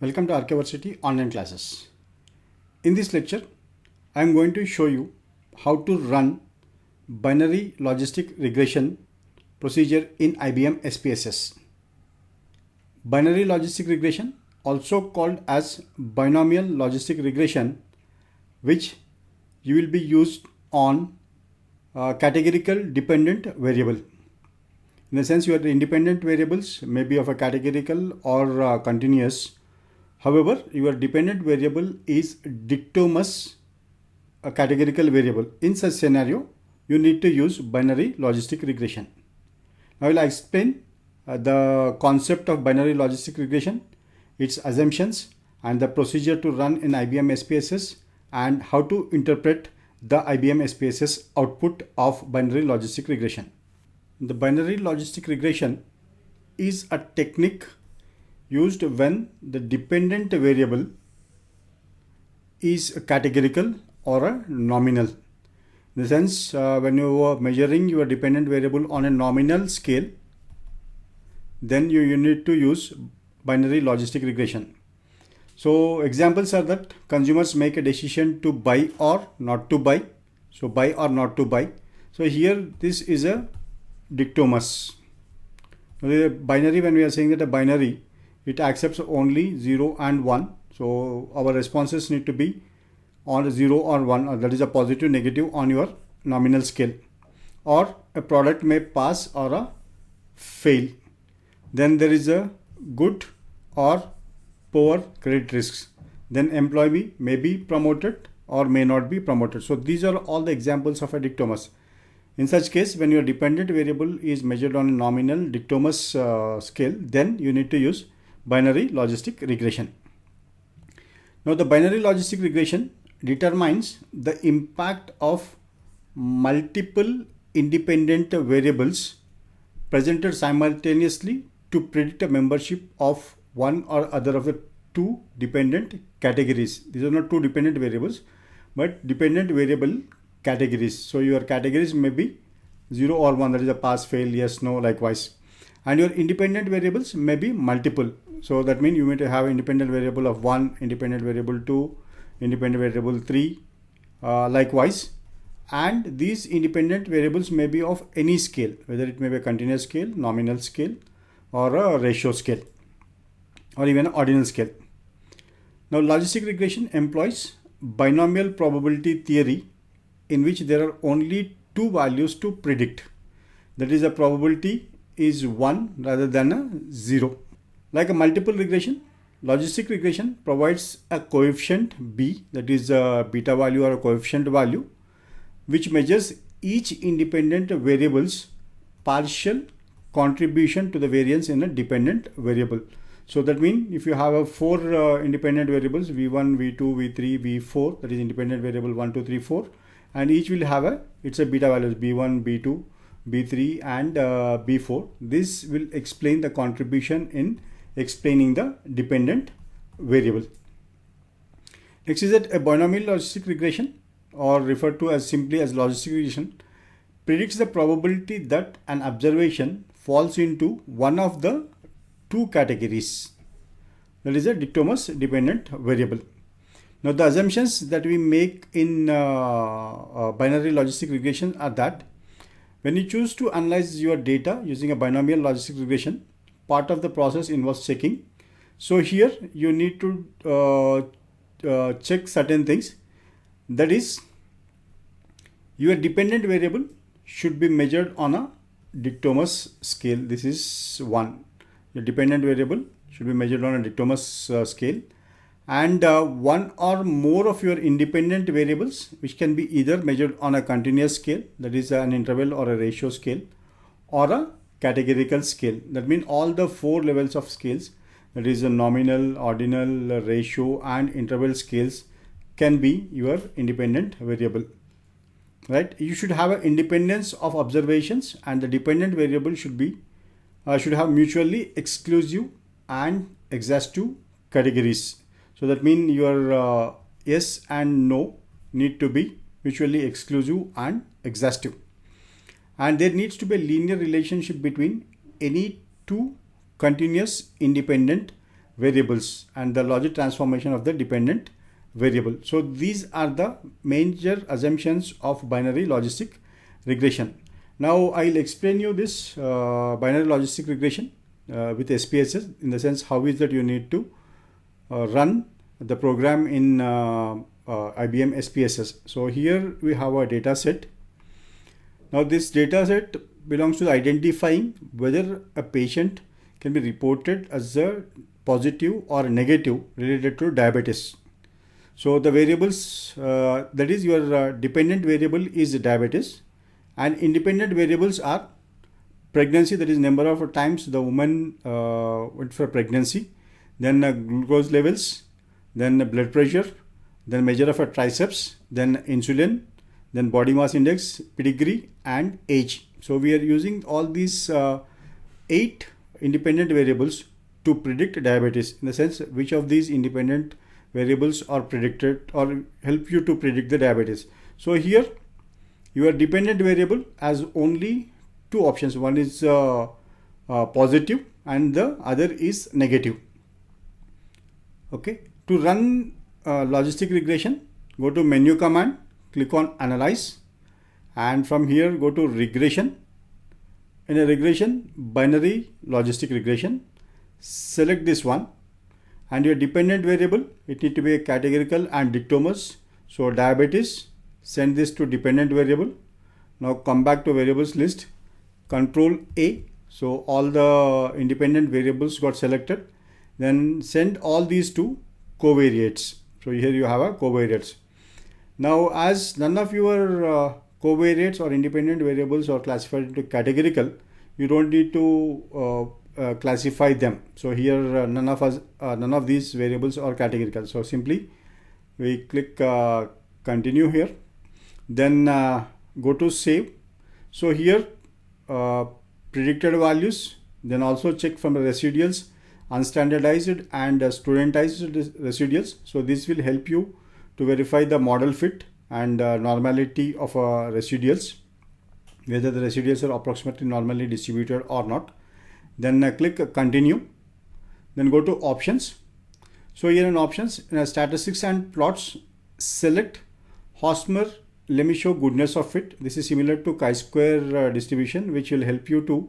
Welcome to Archiversity online classes. In this lecture, I am going to show you how to run binary logistic regression procedure in IBM SPSS. Binary logistic regression, also called as binomial logistic regression, which you will be used on categorical dependent variable. In the sense, your independent variables may be of a categorical or continuous. However, your dependent variable is dictomous, a categorical variable. In such scenario, you need to use binary logistic regression. Now I will explain the concept of binary logistic regression, its assumptions, and the procedure to run in IBM SPSS, and how to interpret the IBM SPSS output of binary logistic regression. The binary logistic regression is a technique used when the dependent variable is categorical or a nominal. In the sense, when you are measuring your dependent variable on a nominal scale, then you need to use binary logistic regression. So examples are that consumers make a decision to buy or not to buy. So buy or not to buy. So here this is a dictomous. The binary, when we are saying that a binary, it accepts only 0 and 1. So our responses need to be on 0 or 1, or that is a positive, negative on your nominal scale. Or a product may pass or a fail. Then there is a good or poor credit risks. Then employee may be promoted or may not be promoted. So these are all the examples of a dictomous. In such case, when your dependent variable is measured on a nominal dictomous scale, then you need to use binary logistic regression. Now the binary logistic regression determines the impact of multiple independent variables presented simultaneously to predict a membership of one or other of the two dependent categories. These are not two dependent variables, but dependent variable categories. So your categories may be 0 or 1, that is a pass, fail, yes, no, likewise. And your independent variables may be multiple. So that means you may have an independent variable of 1, independent variable 2, independent variable 3, likewise. And these independent variables may be of any scale, whether it may be a continuous scale, nominal scale, or a ratio scale, or even an ordinal scale. Now logistic regression employs binomial probability theory, in which there are only two values to predict. That is, the probability is 1 rather than a 0. Like a multiple regression, logistic regression provides a coefficient b, that is a beta value or a coefficient value, which measures each independent variable's partial contribution to the variance in a dependent variable. So that means if you have a 4 independent variables, v1, v2, v3, v4, that is independent variable 1, 2, 3, 4, and each will have it's a beta values b1, b2, b3 and b4. This will explain the contribution in explaining the dependent variable. Next is that a binomial logistic regression, or referred to as simply as logistic regression, predicts the probability that an observation falls into one of the two categories. That is a dictomous dependent variable. Now the assumptions that we make in binary logistic regression are that when you choose to analyze your data using a binomial logistic regression, part of the process involves checking. So here you need to check certain things. That is, your dependent variable should be measured on a dictomous scale. This is 1. Your dependent variable should be measured on a dictomous scale. And one or more of your independent variables, which can be either measured on a continuous scale, that is an interval or a ratio scale, or a categorical scale. That means all the 4 levels of scales, that is a nominal, ordinal, ratio and interval scales, can be your independent variable. Right? You should have an independence of observations, and the dependent variable should have mutually exclusive and exhaustive categories. So that means your yes and no need to be mutually exclusive and exhaustive. And there needs to be a linear relationship between any two continuous independent variables and the logic transformation of the dependent variable. So these are the major assumptions of binary logistic regression. Now I'll explain you this binary logistic regression with SPSS, in the sense how is that you need to run the program in IBM SPSS. So here we have a data set. Now this data set belongs to identifying whether a patient can be reported as a positive or negative related to diabetes. So the variables, that is your dependent variable is diabetes, and independent variables are pregnancy, that is number of times the woman went for pregnancy, then glucose levels, then blood pressure, then measure of a triceps, then insulin, then body mass index, pedigree, and age. So we are using all these 8 independent variables to predict diabetes, in the sense which of these independent variables are predicted or help you to predict the diabetes. So here your dependent variable has only 2 options. One is positive and the other is negative. Okay. To run logistic regression, go to menu command, click on analyze, and from here go to regression. In a regression, binary logistic regression, select this one, and your dependent variable, it need to be a categorical and dictomous. So diabetes, send this to dependent variable. Now come back to variables list, Control A. So all the independent variables got selected. Then send all these to covariates. So here you have a covariates. Now as none of your covariates or independent variables are classified into categorical, you don't need to classify them. So here none of these variables are categorical. So simply we click continue here, then go to save. So here predicted values, then also check from the residuals, unstandardized and studentized residuals. So this will help you to verify the model fit and normality of residuals, whether the residuals are approximately normally distributed or not. Then click continue, then go to options. So here in options, in statistics and plots, select Hosmer Lemieux goodness of fit. This is similar to chi-square distribution, which will help you to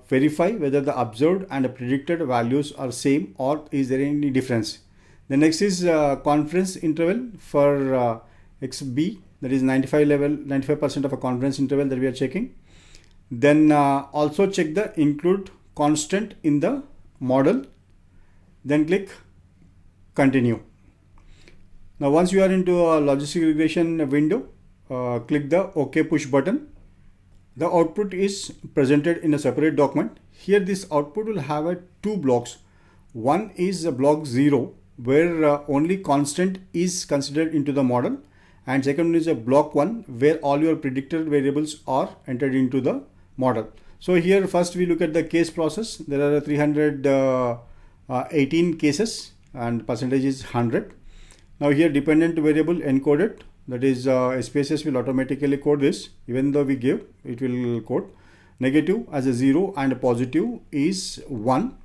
verify whether the observed and the predicted values are same or is there any difference. The next is confidence interval for XB, that is 95% of a confidence interval that we are checking. Then also check the include constant in the model, then click continue. Now once you are into a logistic regression window, click the OK push button. The output is presented in a separate document. Here this output will have 2 blocks. One is block 0, where only constant is considered into the model, and second is a block 1, where all your predicted variables are entered into the model. So here first we look at the case process. There are 318 cases and percentage is 100. Now here dependent variable encoded, that is SPSS will automatically code this, even though we give, it will code negative as a 0 and positive is 1.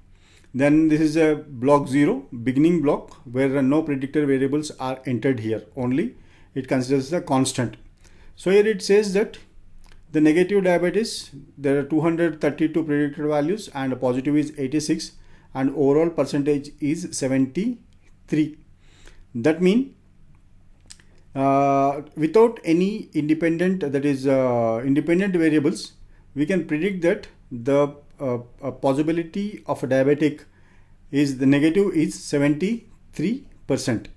Then this is a block 0, beginning block, where no predicted variables are entered here, only it considers the constant. So here it says that the negative diabetes, there are 232 predicted values and positive is 86 and overall percentage is 73. That means without any independent, that is independent variables, we can predict that the possibility of a diabetic is the negative is 73%.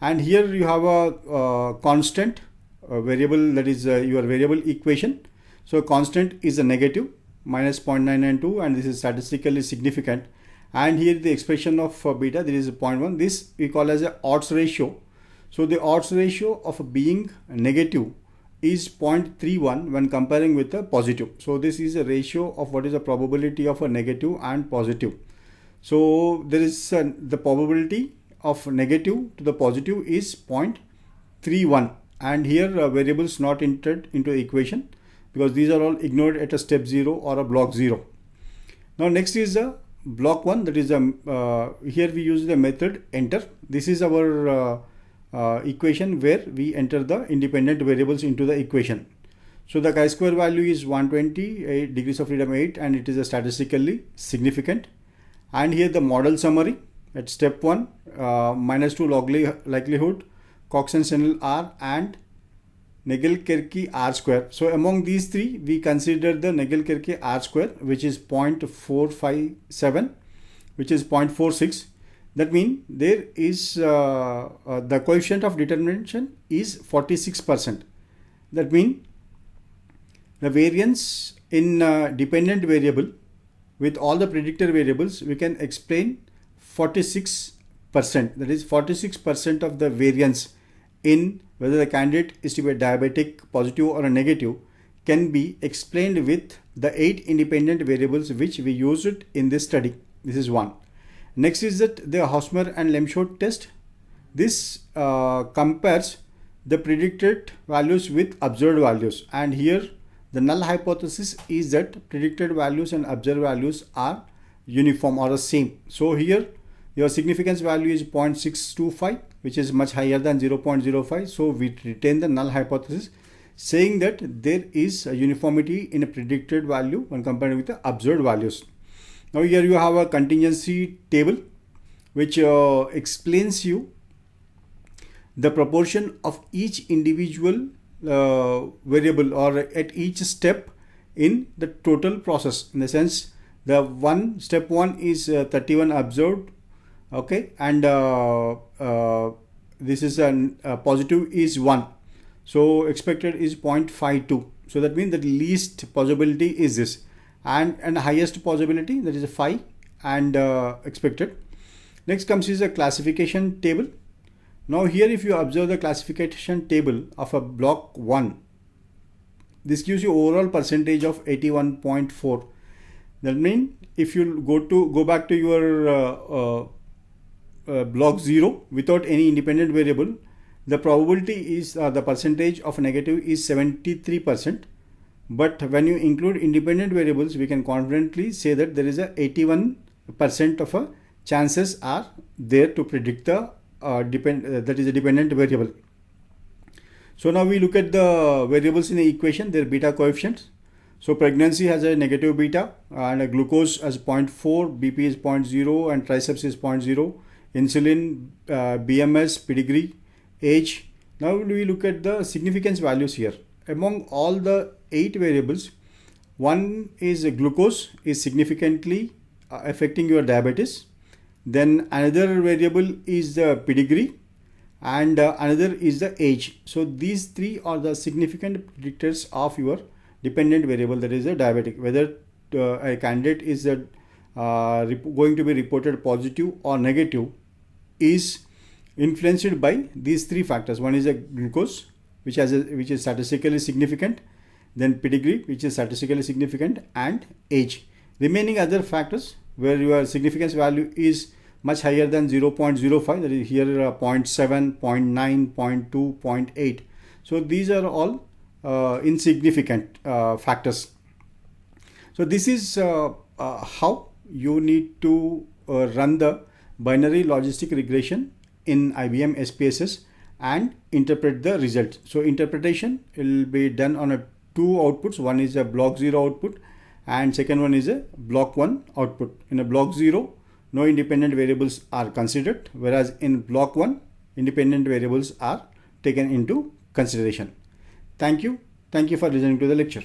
And here you have a constant variable, that is your variable equation. So constant is a negative minus 0.992 and this is statistically significant. And here the expression of beta, there is a 0.1. This we call as a odds ratio. So the odds ratio of being negative is 0.31 when comparing with a positive. So this is a ratio of what is the probability of a negative and positive. So there is the probability of negative to the positive is 0.31, and here variables not entered into the equation because these are all ignored at a step 0 or a block 0. Now next is the block 1, that is here we use the method enter. This is our equation where we enter the independent variables into the equation. So the chi-square value is 120, degrees of freedom 8, and it is a statistically significant. And here the model summary at step 1, -2 log likelihood, Cox and Snell R, and Nagelkerke R square. So among these three, we consider the Nagelkerke R square, which is 0.457, which is 0.46. That means there is the coefficient of determination is 46%. That means the variance in dependent variable with all the predictor variables, we can explain 46%. That is 46% of the variance in whether the candidate is to be a diabetic, positive or a negative, can be explained with the 8 independent variables which we used in this study. This is one. Next is that the Hausmer and Lemschott test. This compares the predicted values with observed values, and here the null hypothesis is that predicted values and observed values are uniform or the same. So here your significance value is 0.625, which is much higher than 0.05. So we retain the null hypothesis, saying that there is a uniformity in a predicted value when compared with the observed values. Now here you have a contingency table which explains you the proportion of each individual variable or at each step in the total process. In the sense, the step 1 is 31 observed, okay, and this is a positive is 1, so expected is 0.52. So that means the least possibility is this, and highest possibility, that is a 5, and expected. Next comes is a classification table. Now here if you observe the classification table of a block 1, this gives you overall percentage of 81.4. That means if you go back to your block 0 without any independent variable, the probability is the percentage of negative is 73%. But when you include independent variables, we can confidently say that there is a 81% of a chances are there to predict the that is a dependent variable. So now we look at the variables in the equation, their beta coefficients. So pregnancy has a negative beta, and a glucose as 0.4, BP is 0.0, and triceps is 0.0, insulin, BMS, pedigree, age. Now we look at the significance values here. Among all the 8 variables, one is glucose is significantly affecting your diabetes. Then another variable is the pedigree, and another is the age. So these 3 are the significant predictors of your dependent variable, that is a diabetic. Whether a candidate is going to be reported positive or negative is influenced by these 3 factors. One is a glucose, which is statistically significant, then pedigree, which is statistically significant, and age. Remaining other factors where your significance value is much higher than 0.05, that is here 0.7, 0.9, 0.2, 0.8. So these are all insignificant factors. So this is how you need to run the binary logistic regression in IBM SPSS and interpret the result. So interpretation will be done on 2 outputs. One is a block 0 output, and second one is a block 1 output. In a block 0, no independent variables are considered, whereas in block 1, independent variables are taken into consideration. Thank you. Thank you for listening to the lecture.